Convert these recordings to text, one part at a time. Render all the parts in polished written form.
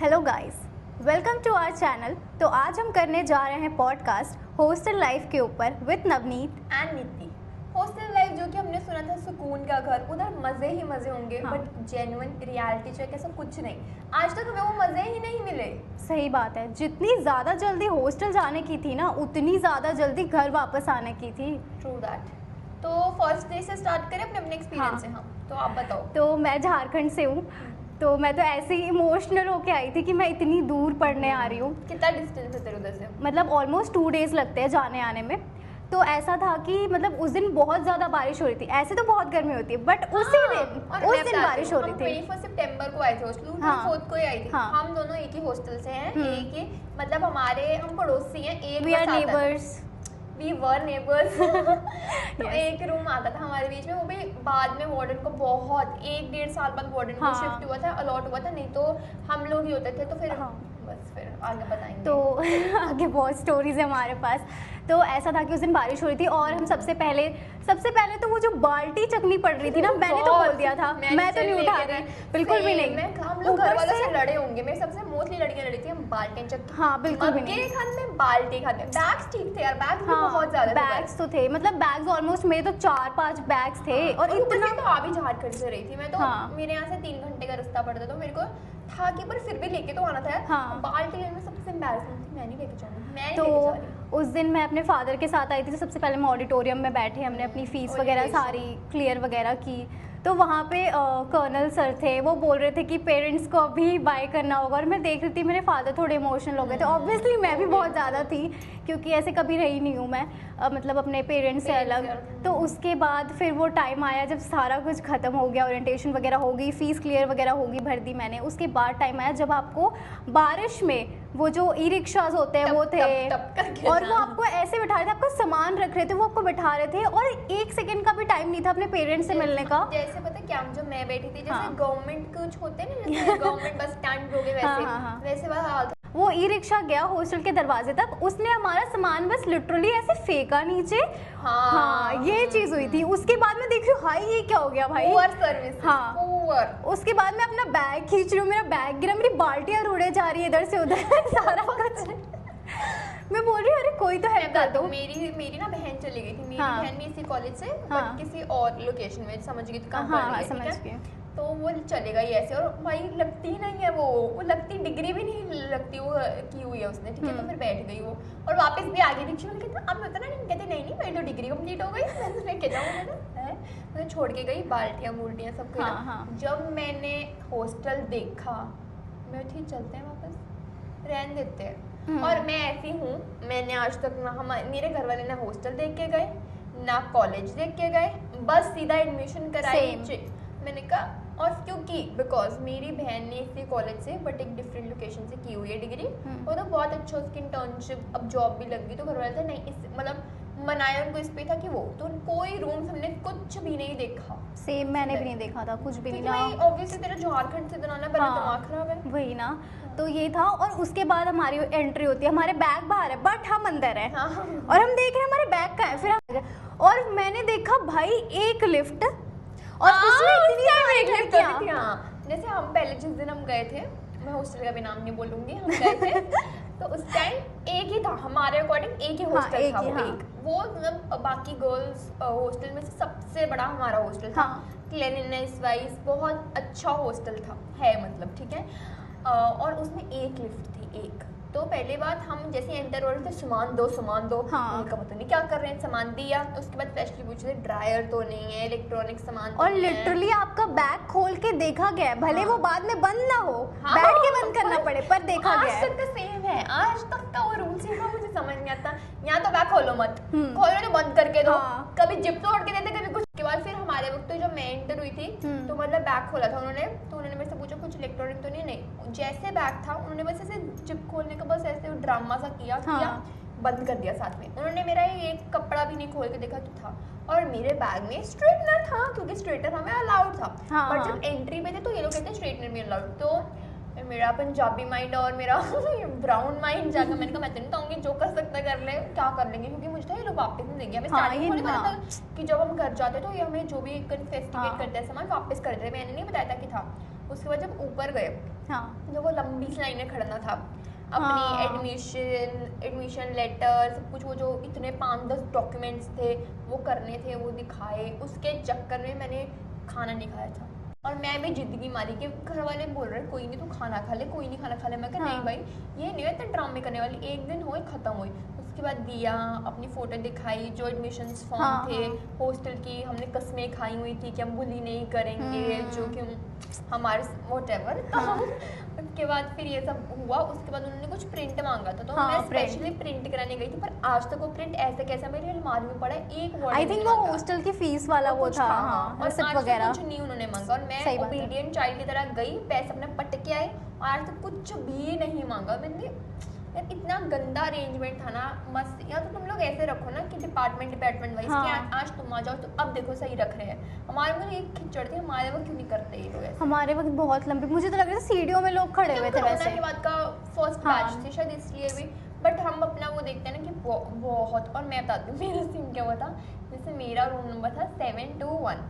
Hello guys, welcome to our channel. तो आज हम करने जा रहे हैं पॉडकास्ट हॉस्टल लाइफ के ऊपर विद नवनीत एंड नीति। हॉस्टल लाइफ जो कि हमने सुना था सुकून का घर, उधर मजे ही मजे होंगे, बट जेन्युइन रियलिटी चेक ऐसा कुछ नहीं। आज तक हमें वो मजे ही नहीं मिले। सही बात है, जितनी ज़्यादा जल्दी हॉस्टल जाने की थी ना, उतनी ज़्यादा जल्दी घर वापस आने की थी। True that. तो फर्स्ट डे से स्टार्ट करें अपने एक्सपीरियंस से। हम तो आप बताओ। तो मैं झारखंड से हूँ, तो मैं तो ऐसे ही इमोशनल होके आई थी कि मैं इतनी दूर पढ़ने आ रही हूँ। कितना डिस्टेंस है तेरे उधर से? मतलब ऑलमोस्ट 2 डेज़ लगते हैं जाने आने में। तो ऐसा था कि मतलब उस दिन बहुत ज़्यादा बारिश हो रही थी। ऐसे तो बहुत गर्मी होती है, बट उस दिन बारिश हो रही थी। 21 सितंबर को आए थे हॉस्टल, 4th को ही आई थी। हम दोनों एक ही हॉस्टल से हैं, एक ही मतलब हम पड़ोसी हैं, एक we are neighbours. We were neighbours. तो एक रूम आता था हमारे बीच में, वो भी बाद में वार्डन को बहुत 1-1.5 साल बाद वार्डन को शिफ्ट हुआ था, अलॉट हुआ था, नहीं तो हम लोग ही होते थे। तो फिर बस फिर आगे बताएंगे। तो आगे बहुत स्टोरीज है हमारे पास। तो ऐसा था कि उस दिन बारिश हो रही थी और हम सबसे पहले तो वो जो बाल्टी चकनी पड़ रही थी ना, मैंने तो बोल दिया था, मैं तो नहीं उठा रही, बिल्कुल भी नहीं। हम लोग घर वालों से लड़े होंगे, मेरे सबसे मोस्टली लड़कियां लड़ी थी, हम बाल्टी चकनी। हाँ, बिल्कुल भी नहीं। खाते में बाल्टी खाते। बैग्स ठीक थे यार, बैग्स भी बहुत ज्यादा बैग्स तो थे, मतलब बैग्स ऑलमोस्ट मेरे तो 4-5 बैग्स थे। और इतना तो आप ही झारखंड से रही थी, मैं तो मेरे यहाँ से 3 घंटे का रास्ता पड़ता, तो मेरे को था कि पर फिर भी लेके तो आना था यार। बाल्टी लेने में सबसे एम्बैरेसिंग थी, मैं नहीं लेके जाऊंगी, मैं तो लेके जा रही। उस दिन मैं अपने फादर के साथ आई थी। तो सबसे पहले हम ऑडिटोरियम में बैठे, हमने अपनी फीस वगैरह सारी क्लियर वगैरह की। तो वहाँ पे कर्नल सर थे, वो बोल रहे थे कि पेरेंट्स को अभी बाय करना होगा। और मैं देख रही थी मेरे फादर थोड़े इमोशनल हो गए थे। ऑब्वियसली मैं भी बहुत ज़्यादा थी, क्योंकि ऐसे कभी रही नहीं हूँ मैं, मतलब अपने पेरेंट्स से अलग। तो उसके बाद फिर वो टाइम आया जब सारा कुछ ख़त्म हो गया, ओरिएंटेशन वगैरह हो गई, फीस क्लियर वगैरह होगी, भर दी मैंने। उसके बाद टाइम आया जब आपको बारिश में वो जो ई रिक्शाज होते हैं वो थे, और वो आपको ऐसे बिठा रहे थे, आपका सामान रख रहे थे, वो आपको बिठा रहे थे, और 1 सेकंड का भी टाइम नहीं था अपने पेरेंट्स से मिलने का। जैसे पता क्या, जो मैं बैठी थी, जैसे गवर्नमेंट कुछ होते हैं ना, जैसे गवर्नमेंट बस स्टैंड हो गए वैसे वाला हाल था। वो ई रिक्शा गया हॉस्टल के दरवाजे तक, उसने हमारा सामान बस लिटरली ऐसे फेंका नीचे। ये चीज हुई थी। उसके बाद मैं देख रही हूँ, हाई ये क्या हो गया भाई, पुअर सर्विस। उसके बाद मैं अपना बैग खींच रही हूँ, मेरा बैग गिरा, मेरी बाल्टियां उड़े जा रही है इधर से उधर। सारा कुछ मैं बोल रही हूँ, अरे कोई तो हेल्प कर दो। मेरी ना बहन चली गई थी, मेरी बहन भी इसी कॉलेज से, बट किसी और लोकेशन में, समझ गई थी। तो वो चले गई ऐसे, और भाई लगती ही नहीं है वो लगती, डिग्री भी नहीं लगती वो की हुई है उसने, ठीक है। तो फिर बैठ गई वो, और वापस भी आ गई रिक्शा में। कहते अब उतना नहीं, कहते नहीं मेरी तो डिग्री कंप्लीट हो गई, मैं लेके जाऊँगा। मैं छोड़ के गई बाल्टियाँ मूल्टियाँ सब कुछ। जब मैंने हॉस्टल देखा, मैं ठीक चलते हैं वापस, रहने देते हैं। और मैं ऐसी हूँ, मैंने आज तक ना मेरे घर वाले ना हॉस्टल देख के गए, ना कॉलेज देख के गए, बस सीधा एडमिशन कराई। मैंने कहा, और क्योंकि बिकॉज मेरी बहन ने इसी कॉलेज से बट एक डिफरेंट लोकेशन से की हुई है डिग्री, वो तो बहुत अच्छा, उसकी इंटर्नशिप अब जॉब भी लग गई। तो घर वाले थे नहीं, इस मतलब मनाया उनको इस पे था कि वो तो कोई रूम हमने कुछ भी नहीं देखा। सेम मैंने भी नहीं देखा था, कुछ भी नहीं ना। ऑब्वियसली तेरा झारखंड से बनाना पहले दिमाग खराब है, वही ना। तो ये था, और उसके बाद हमारी एंट्री होती है, हमारे बैग बाहर है बट हम अंदर हैं। और हम देख रहे हैं हमारे बैग कहाँ है। फिर और मैंने देखा भाई एक लिफ्ट, और जैसे हम पहले जिस दिन हम गए थे, मैं हॉस्टल का भी नाम नहीं बोलूंगी, हम गए थे तो उस टाइम एक ही था हमारे अकॉर्डिंग, एक ही हॉस्टल था। वो मतलब बाकी गर्ल्स हॉस्टल में से सबसे बड़ा हमारा हॉस्टल था। क्लीनलीनेस वाइज बहुत अच्छा हॉस्टल था, है मतलब, ठीक है। और उसमें एक लिफ्ट थी, एक। तो पहली बात, हम जैसे एंटर हो रहे थे, सामान दो उनका पता नहीं क्या कर रहे हैं, सामान दिया। उसके बाद स्पेशली पूछ रहे ड्रायर तो नहीं है, इलेक्ट्रॉनिक सामान, और लिटरली आपका बैग खोल के देखा गया, भले वो बाद में बंद ना हो, बैठ के बंद करना पड़े, पर देखा गया। आज तक का सेम है, आज तक का वो रूल सीखा, मुझे समझ नहीं आता। यहाँ तो बैग खोलो मत, खोलो तो बंद करके दो। कभी जिप तोड़ के देते, कभी कुछ। के बाद फिर हमारे वक्त तो जब मैं एंटर हुई थी, तो मतलब बैग खोला था उन्होंने, तो उन्होंने मेरे से पूछा कुछ इलेक्ट्रॉनिक तो नहीं। जैसे बैग था, उन्होंने बस ऐसे जिप खोलने का बस ऐसे ड्रामा सा किया, बंद कर दिया। साथ में उन्होंने मेरा एक कपड़ा भी नहीं खोल के देखा कि था। और मेरे बैग में स्ट्रेटनर था, क्योंकि स्ट्रेटनर हमें अलाउड था। बट जब एंट्री पे थे तो ये लोग कहते हैं स्ट्रेटनर भी अलाउड। तो मेरा पंजाबी माइंड और मेरा ब्राउन माइंड जाकर मैंने कहा मैं तो नहीं कहूँगी, जो कर सकता कर ले, क्या कर लेंगे, क्योंकि मुझे था ये लोग वापस नहीं देंगे। हमें स्टार्टिंग में पता था कि जब हम घर जाते तो ये हमें जो भी इन्वेस्टिगेट करते हैं सामान वापस कर देते, मैंने नहीं बताया था कि था। उसके बाद जब ऊपर गए हाँ। जो वो लंबी सी लाइन में खड़ना था, अपनी एडमिशन लेटर सब कुछ, वो जो इतने 5-10 डॉक्यूमेंट्स थे वो करने थे, वो दिखाए। उसके चक्कर में मैंने खाना नहीं खाया था। और मैं भी जिंदगी मारी कि घर वाले बोल रहे कोई नहीं, तू खाना खा ले, कोई नहीं खाना खा ले। मैं कहा नहीं भाई, ये नहीं है इतना ड्रामे करने वाली, एक दिन हुई खत्म हुई। उसके बाद दिया, अपनी फ़ोटो दिखाई, जो एडमिशन फॉर्म थे हॉस्टल की, हमने कस्में खाई हुई थी कि हम बुली नहीं करेंगे, जो कि हमारे व्हाटएवर। तो उसके बाद फिर ये सब हुआ। उसके बाद उन्होंने कुछ प्रिंट मांगा था, तो मैं स्पेशली प्रिंट कराने गई थी, पर आज तक वो प्रिंट ऐसे कैसे मेरी अलमारी में पड़ा है, एक वर्ड आई थिंक वो हॉस्टल की फीस वाला वो था, और आज तक कुछ नहीं उन्होंने मांगा। और मैं ओबीडिएंट चाइल्ड की तरह गई, पैसे अपने पट के आई, और आज तक कुछ भी नहीं मांगा। मैंने यार इतना गंदा अरेंजमेंट था ना, मस्त। या तो तुम लोग ऐसे रखो ना कि डिपार्टमेंट वाइज कि आज तुम आ जाओ तो अब देखो सही रख रहे हैं। हमारे में एक खिचड़ थी, हमारे वक्त क्यों नहीं करते ये लोग ऐसे? हमारे वक्त बहुत लंबी, मुझे तो लग रहा था सीढ़ियों में लोग खड़े हुए थे वैसे। के बाद का फर्स्ट बैच थी शायद, इसलिए भी। बट हम अपना वो देखते हैं ना कि बहुत। और मैं बताती हूँ मेरा सीन क्या हुआ था। जैसे मेरा रूम नंबर था 721,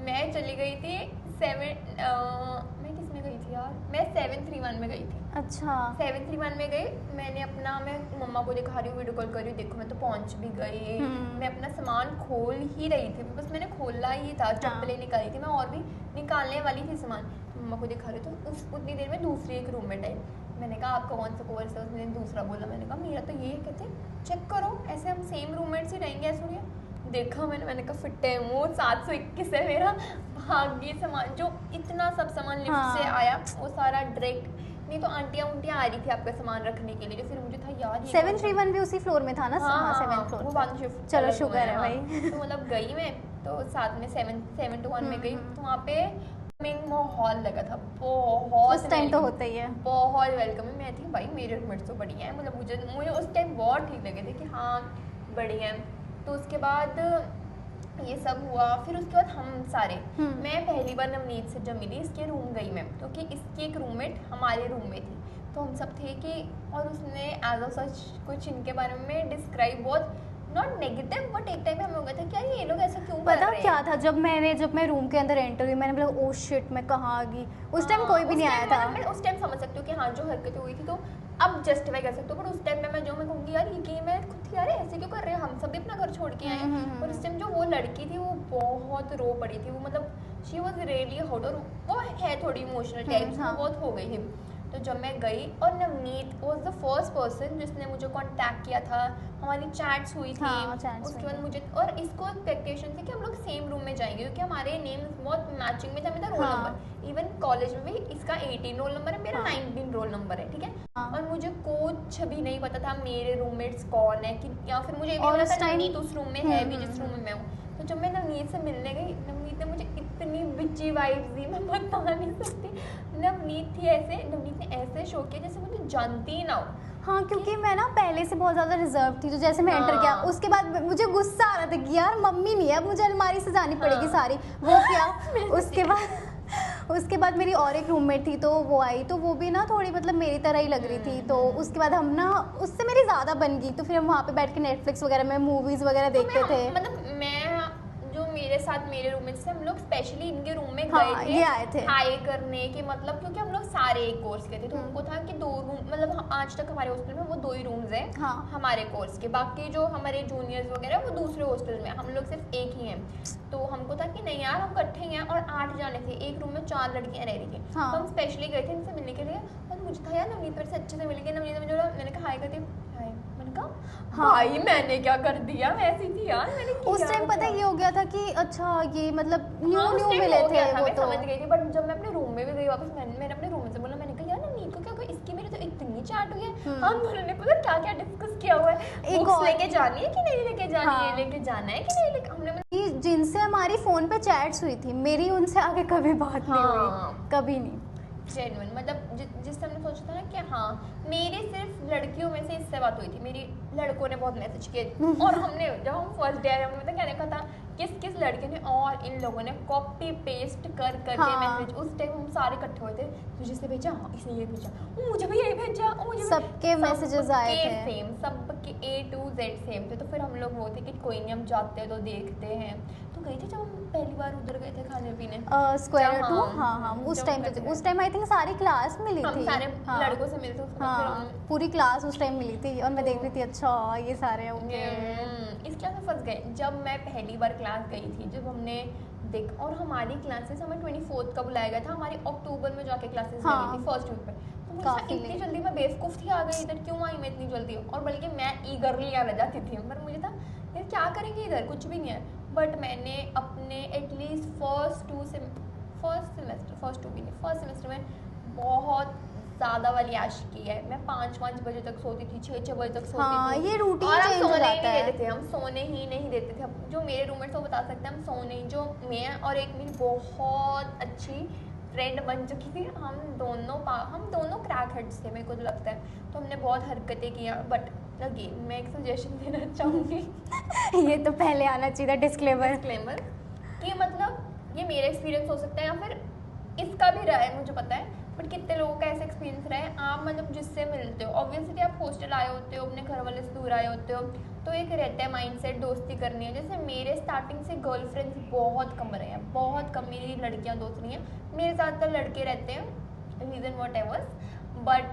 मैं चली गई थी मैं किस में गई थी यार, मैं 731 में गई थी। अच्छा। 731 में गई, मैंने अपना, मैं मम्मा को दिखा रही हूँ, वीडियो कॉल कर रही हूँ, देखो मैं तो पहुँच भी गई। मैं अपना सामान खोल ही रही थी, बस मैंने खोला ही था, चप्पलें निकाली थी मैं, और भी निकालने वाली थी सामान। मम्मा को दिखा रही थी, तो उस उतनी देर में दूसरी एक रूममेट आई। मैंने कहा आपका कौन सा कोर्स है? उसने दूसरा बोला। मैंने कहा मेरा तो ये है। कहते चेक करो, ऐसे हम सेम रूममेट्स ही रहेंगे ऐसे नहीं। देखा मैंने कहा फिट है मुँह, 721 है मेरा। भाग्य सामान, जो इतना सब सामान लिफ्ट से आया वो सारा डायरेक्ट, नहीं तो आंटियाँ आ रही थी आपका सामान रखने के लिए। फिर मुझे था यार 731 भी उसी फ्लोर में था ना? हाँ, 7th फ्लोर, वो बाद शिफ्ट। चलो शुक्र है भाई। तो मतलब गई मैं, तो साथ में 721 में गई, तो वहाँ पे माहौल लगा था बहुत। उस टाइम तो होता ही है, बहुत वेलकमिंग। मैं थी भाई मेरे रूममेट्स तो बढ़िया है, मतलब मुझे उस टाइम बहुत ठीक लगे थे कि हाँ बढ़िया है। तो उसके बाद ये सब हुआ। फिर उसके बाद हम सारे, मैं पहली बार नवनीत से जब मिली, इसके रूम गई मैं, क्योंकि इसकी एक रूममेट हमारे रूम में थी। तो हम सब थे कि, और उसने एज अ सच कुछ इनके बारे में डिस्क्राइब, बहुत नॉट नेगेटिव, बट एक टाइम पे हमें हो गया था क्या ये लोग ऐसा क्यों कर रहे हैं। पता क्या था, जब मैं रूम के अंदर एंटर हुई, मैंने बोला ओ शिट मैं कहाँ आ गई। उस टाइम कोई भी नहीं आया था। मैं उस टाइम समझ सकती हूँ कि हाँ जो हरकतें हुई थी तो अब जस्टिफाई कर सकते हो, पर उस टाइम में मैं कहूँगी यार ये गेम है खुद, यार ऐसे क्यों कर रहे हैं, हम सब भी अपना घर छोड़ के आए। और उस टाइम जो वो लड़की थी वो बहुत रो पड़ी थी, वो मतलब शी वॉज रियली हॉट, और वो है थोड़ी इमोशनल टाइप, वो बहुत हो गई थी। तो जब मैं गई, और Navneet was the first person जिसने मुझे कांटेक्ट किया था, हमारी चैट्स हुई थी। उसके बाद मुझे, और इसको एक्सपेक्टेशन थी कि हम लोग सेम रूम में जाएंगे, क्योंकि हमारे नेम बहुत मैचिंग में था। मेरा रोल नंबर, इवन कॉलेज में भी इसका 18 रोल नंबर है, मेरा 19 रोल नंबर है, ठीक है। और मुझे कुछ भी नहीं पता था मेरे रूममेट्स कौन है, कि या फिर मुझे भी पता था नवनीत उस रूम में है भी जिस रूम में मैं हूँ। तो जब मैं नवनीत से मिलने गई, नवनीत ने मुझे इतनी बिची वाइब्स दी, मैं बता नहीं सकती। नवनीत ने ऐसे शो किया जैसे मुझे जानती ही ना हो। हाँ, क्योंकि मैं ना पहले से बहुत ज़्यादा रिजर्व थी, तो जैसे मैं एंटर किया, उसके बाद मुझे गुस्सा आ रहा था कि यार मम्मी नहीं है, अब मुझे अलमारी से जानी पड़ेगी सारी, वो क्या। उसके बाद मेरी और एक रूममेट थी, तो वो आई, तो वो भी ना थोड़ी मतलब मेरी तरह ही लग रही थी। तो उसके बाद हम ना उससे मेरी ज़्यादा बन गई, तो फिर हम वहाँ पे बैठ के नेटफ्लिक्स वगैरह में मूवीज़ वगैरह देखते थे। मतलब मैं जो मेरे साथ मेरे रूममेट से, हम लोग स्पेशली इनके रूम में गए थे, ये आए थे हाई करने के, मतलब क्योंकि हम लोग सारे एक कोर्स के थे, तो उनको था कि 2 रूम, मतलब आज तक हमारे हॉस्टल में वो 2 ही रूम्स हैं हमारे कोर्स के, बाकी जो हमारे जूनियर्स वगैरह वो दूसरे हॉस्टल में, हम लोग सिर्फ एक ही हैं। तो हमको था कि नहीं यार हम इकट्ठे हैं, और 8 जाने थे, एक रूम में 4 लड़कियां रह रही थी। तो हम स्पेशली गए थे इनसे मिलने के लिए, और मुझे था यार नवनीत मेरे से अच्छे से मिलेगी। नवनीत ने जो मैंने कहा हाई करती, हाय, मैंने कहा भाई मैंने क्या कर दिया, मैं ऐसी थी यार, मैंने उस टाइम पता ये हो गया था कि अच्छा ये मतलब न्यू मिले थे वो, तो समझ गई थी। बट जब मैं अपने रूम में भी गई वापस, मैंने अपने रूम से बोला, मैंने कहा यार नवनीत को क्या हुआ, इसकी मेरी तो इतनी चैट हुई है, हम दोनों ने पता क्या क्या डिस्कस किया हुआ है, बुक्स लेके जानी है कि नहीं लेके जानी है, लेके जाना है कि नहीं लेके, हमने जिनसे हमारी फोन पे चैट्स हुई थी, मेरी उनसे आगे कभी बात नहीं हुई, कभी नहीं। जेन्युइन, मतलब जिस टाइम मैंने सोचा था ना कि हाँ मेरी सिर्फ लड़कियों में से इससे बात हुई थी, मेरी लड़कों ने बहुत मैसेज किए। और हमने जब हम फर्स्ट डे आए, हमें पता क्या देखा था, किस लड़के ने और इन लोगों ने कॉपी पेस्ट कर के मैसेज, उस टाइम हम सारे इकट्ठे हुए थे, तुझे से भेजा, हाँ इसने ये भेजा, मुझे भी यही भेजा, मुझे सबके मैसेजेस आए थे सेम, सबके A to Z सेम थे। तो फिर हम लोग वो थे कि कोई नहीं हम जाते हैं तो देखते हैं। तो गई थी जब हम पहली बार उधर गए थे खाने पीने स्क्वायर 2, हाँ उस टाइम आई थिंक सारी क्लास मिली हम थी, सारे लड़कों से मिलते थे, हाँ पूरी क्लास उस टाइम मिली थी और मैं देख रही थी अच्छा ये सारे ओके। इस क्लास में फंस गए। जब मैं पहली बार क्लास गई थी, जब हमने देख, और हमारी क्लासेस हमें 24 का बुलाया गया था, हमारी अक्टूबर में जाके क्लासेस लगी थी फर्स्ट वीक में। तो मुझे इतनी जल्दी मैं बेवकूफ़ थी, आ गई इधर, क्यों आई मैं इतनी जल्दी, और बल्कि मैं ईगरली आना जाती थी, पर मुझे था यार क्या करेंगे इधर, कुछ भी नहीं है। बट मैंने अपने एटलीस्ट फर्स्ट सेमेस्टर में बहुत ज़्यादा वाली ऐश की है। मैं 5 बजे तक सोती थी, 6 बजे तक सोती थी। ये रूटीन और चेंज हो जाता है। हम सोने ही नहीं देते थे। जो मेरे रूममेट्स वो बता सकते हैं, हम सोने, जो मैं और एक मेरी बहुत अच्छी फ्रेंड बन चुकी थी, हम दोनों क्रैक हेड्स थे मेरे को तो लगता है। तो हमने बहुत हरकतें की। बट अगेन मैं एक सजेशन देना चाहूँगी ये तो पहले आना चाहिए डिस्क्लेमर कि मतलब ये मेरा एक्सपीरियंस हो सकता है या फिर इसका भी रहा है, मुझे पता है, बट कितने लोगों का ऐसा एक्सपीरियंस रहा है। आप मतलब जिससे मिलते हो, ऑब्वियसली आप हॉस्टल आए होते हो, अपने घर वाले से दूर आए होते हो, तो एक रहता है माइंडसेट दोस्ती करनी है। जैसे मेरे स्टार्टिंग से गर्लफ्रेंड्स बहुत कम रहे हैं, बहुत कम मेरी लड़कियां दोस्त नहीं हैं। मेरे साथ तो लड़के रहते हैं, रीज़न वॉट एवर, बट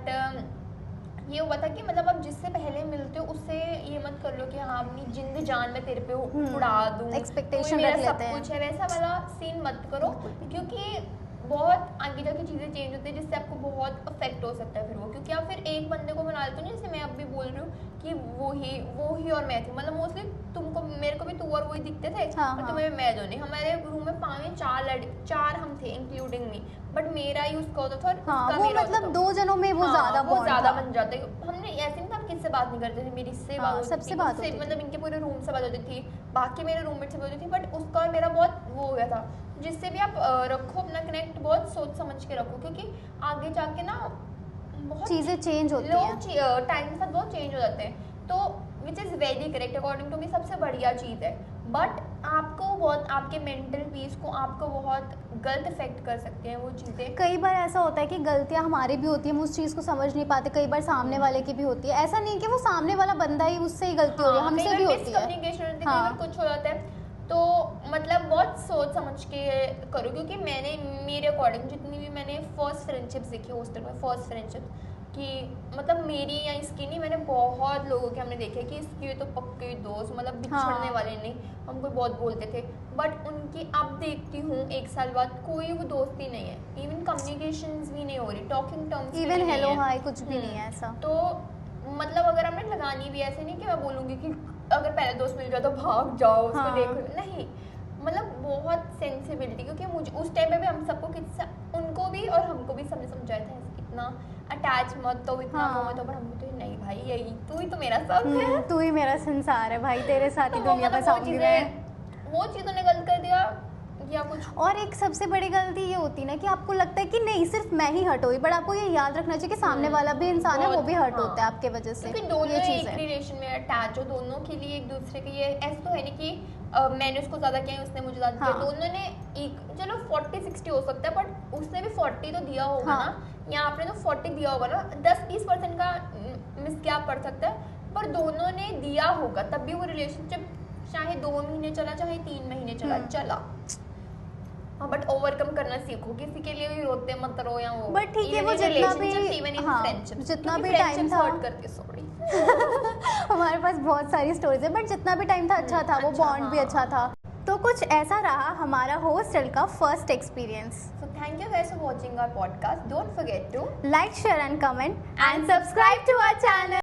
ये हुआ था कि मतलब आप जिससे पहले मिलते हो उससे ये मत कर लो कि हाँ अपनी जिंद जान मैं तेरे पे उड़ा दूँ, एक्सपेक्टेशन मेरा रख सब लेते हैं। कुछ है, वैसा वाला सीन मत करो, क्योंकि बहुत आगे जाके चीज़ें चेंज होती है जिससे आपको बहुत अफेक्ट हो सकता है फिर वो, क्योंकि आप फिर एक बंदे को बना लेते हो, जैसे मैं अब भी बोल रही हूँ कि वो ही और मैं थी, मतलब मोस्टली तुमको मेरे को भी तू और वही दिखते थे, और तुम्हें मैं जो नहीं। हमारे रूम में 4 हम थे इंक्लूडिंग मी, बट मेरा ही उसका होता था और उसका वो मेरा मतलब होता था। 2 जनों में वो ज़्यादा बन जाते। हमने ऐसे नहीं था हम किससे बात नहीं करते थे, मेरी इससे बात होती सबसे थी, बात उससे, होती थी। मतलब इनके पूरे रूम से बात होती थी, बाकी मेरे रूममेट से बात होती थी, बट उसका और मेरा बहुत वो हो गया था। जिससे भी आप रखो अपना कनेक्ट, बहुत सोच समझ के रखो, क्योंकि आगे जाके ना बहुत चीज़ें चेंज होती हैं, लोग टाइम के साथ बहुत चेंज हो जाते हैं। तो which is very correct according to me, सबसे बढ़िया चीज़ है। बट आपको बहुत, आपके मेंटल पीस को आपको बहुत गलत इफेक्ट कर सकते हैं वो चीज़ें। कई बार ऐसा होता है कि गलतियां हमारी भी होती हैं, हम उस चीज़ को समझ नहीं पाते, कई बार सामने वाले की भी होती है। ऐसा नहीं कि वो सामने वाला बंदा ही, उससे ही गलती हो रही है, हमसे भी होती है, कम्युनिकेशन होती है, कई बार कुछ हो जाता है। तो मतलब बहुत सोच समझ के करो, क्योंकि मैंने मेरे अकॉर्डिंग जितनी भी मैंने फर्स्ट फ्रेंडशिप्स देखी हॉस्टल में, फर्स्ट फ्रेंडशिप कि मतलब मेरी या इसकी नहीं, मैंने बहुत लोगों के हमने देखे कि इसकी तो पक्के दोस्त, मतलब बिछड़ने वाले नहीं, हमको बहुत बोलते थे, बट उनकी अब देखती हूँ 1 साल बाद कोई वो दोस्ती नहीं है, इवन कम्युनिकेशंस भी नहीं हो रही, talking terms even hello hi कुछ भी नहीं है ऐसा। तो मतलब अगर हमने लगानी भी, ऐसे नहीं कि मैं बोलूँगी कि अगर पहले दोस्त मिल जाए तो भाग जाओ उसको देखो, नहीं, मतलब बहुत सेंसिबिलिटी, क्योंकि मुझे उस टाइम पे भी हम सबको उनको भी और हमको भी सबने समझाया था इतना अटैच मत तो, इतना वो मत, पर हमको तो नहीं भाई, यही तू ही तो मेरा सब है, तू ही मेरा संसार है भाई, तेरे साथ ही तो दुनिया में साउंड है। वो चीज़ों ने गलत कर दिया या कुछ। और एक सबसे बड़ी गलती ये होती है ना कि आपको लगता है कि नहीं सिर्फ मैं ही हर्ट हुई, बट आपको ये याद रखना चाहिए कि सामने वाला भी इंसान है, वो भी हर्ट होता है आपके वजह से, क्योंकि दोनों ये चीज़ एक है। रिलेशन में अटैच हो, दोनों के लिए एक दूसरे के, ये ऐसा तो है नहीं कि मैंने उसको ज़्यादा किया उसने मुझे ज़्यादा किया, दोनों ने एक, चलो 40-60 हो सकता है, बट उसने भी 40 तो दिया होगा ना, या आपने तो 40 दिया होगा ना, 10-20% का मिस गैप पड़ सकता है, पर दोनों ने दिया होगा, तब भी वो रिलेशनशिप चाहे 2 महीने चला, चाहे 3 महीने चला, हाँ, बट ओवरकम करना सीखो, किसी के लिए भी रोते मत रहो या वो, बट ठीक है, वो जितना भी जितना भी टाइम था करके, सॉरी हमारे पास बहुत सारी स्टोरीज है, बट जितना भी टाइम था अच्छा था, वो बॉन्ड भी अच्छा था। तो कुछ ऐसा रहा हमारा हॉस्टल का first experience. So thank you guys for watching our podcast. Don't forget to like, share and comment and subscribe to our channel.